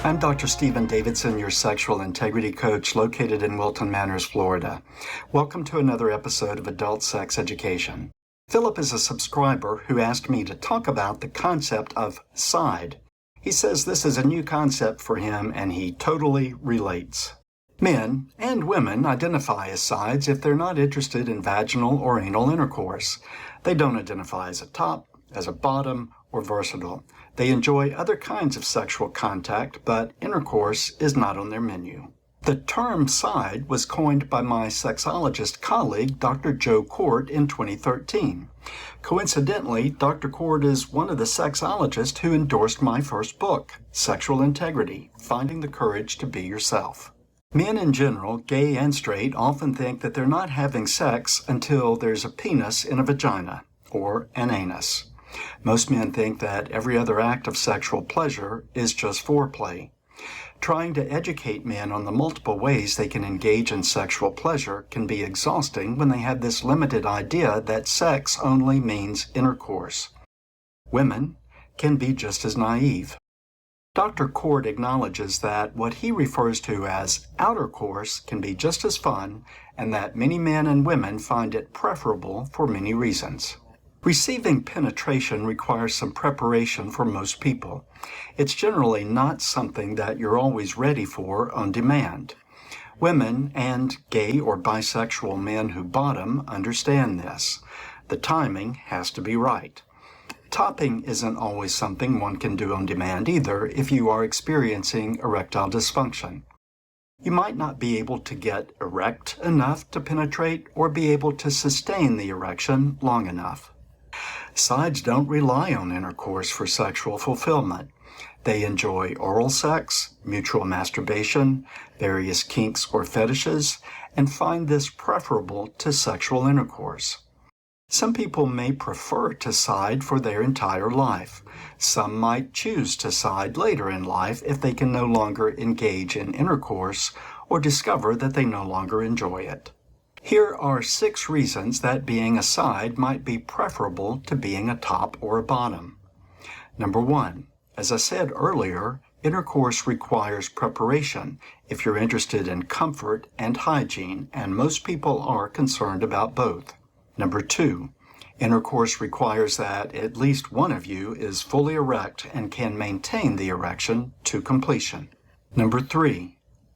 I'm Dr. Stephen Davidson, your sexual integrity coach located in Wilton Manors, Florida. Welcome to another episode of Adult Sex Education. Philip is a subscriber who asked me to talk about the concept of side. He says this is a new concept for him and he totally relates. Men and women identify as sides if they're not interested in vaginal or anal intercourse. They don't identify as a top, as a bottom, or versatile. They enjoy other kinds of sexual contact, but intercourse is not on their menu. The term side was coined by my sexologist colleague, Dr. Joe Kort, in 2013. Coincidentally, Dr. Kort is one of the sexologists who endorsed my first book, Sexual Integrity: Finding the Courage to Be Yourself. Men in general, gay and straight, often think that they're not having sex until there's a penis in a vagina, or an anus. Most men think that every other act of sexual pleasure is just foreplay. Trying to educate men on the multiple ways they can engage in sexual pleasure can be exhausting when they have this limited idea that sex only means intercourse. Women can be just as naive. Dr. Kort acknowledges that what he refers to as outer course can be just as fun, and that many men and women find it preferable for many reasons. Receiving penetration requires some preparation for most people. It's generally not something that you're always ready for on demand. Women and gay or bisexual men who bottom understand this. The timing has to be right. Topping isn't always something one can do on demand either if you are experiencing erectile dysfunction. You might not be able to get erect enough to penetrate or be able to sustain the erection long enough. Sides don't rely on intercourse for sexual fulfillment. They enjoy oral sex, mutual masturbation, various kinks or fetishes, and find this preferable to sexual intercourse. Some people may prefer to side for their entire life. Some might choose to side later in life if they can no longer engage in intercourse or discover that they no longer enjoy it. Here are 6 reasons that being a side might be preferable to being a top or a bottom. Number 1, as I said earlier, intercourse requires preparation if you're interested in comfort and hygiene, and most people are concerned about both. Number 2, intercourse requires that at least one of you is fully erect and can maintain the erection to completion. Number 3,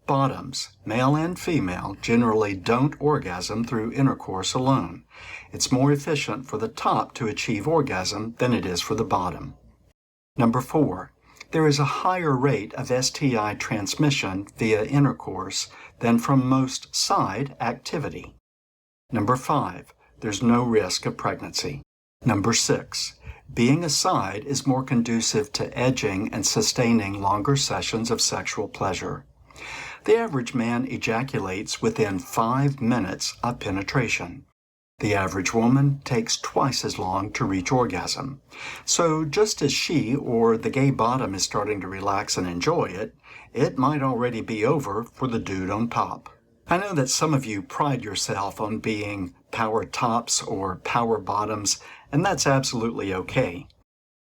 bottoms, male and female, generally don't orgasm through intercourse alone. It's more efficient for the top to achieve orgasm than it is for the bottom. Number 4, there is a higher rate of STI transmission via intercourse than from most side activity. Number 5, there's no risk of pregnancy. Number 6, being a side is more conducive to edging and sustaining longer sessions of sexual pleasure. The average man ejaculates within 5 minutes of penetration. The average woman takes twice as long to reach orgasm. So just as she or the gay bottom is starting to relax and enjoy it, it might already be over for the dude on top. I know that some of you pride yourself on being power tops or power bottoms, and that's absolutely okay.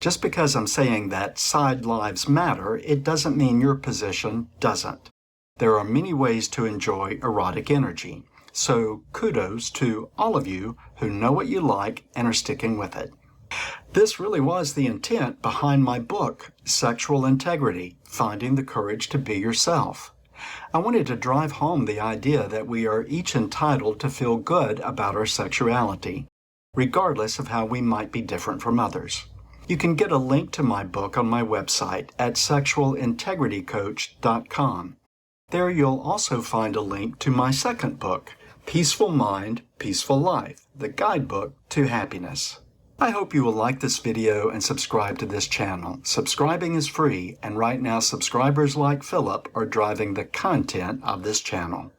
Just because I'm saying that side lives matter, it doesn't mean your position doesn't. There are many ways to enjoy erotic energy, so kudos to all of you who know what you like and are sticking with it. This really was the intent behind my book, Sexual Integrity: Finding the Courage to Be Yourself. I wanted to drive home the idea that we are each entitled to feel good about our sexuality, regardless of how we might be different from others. You can get a link to my book on my website at sexualintegritycoach.com. There you'll also find a link to my second book, Peaceful Mind, Peaceful Life, the guidebook to happiness. I hope you will like this video and subscribe to this channel. Subscribing is free, and right now subscribers like Philip are driving the content of this channel.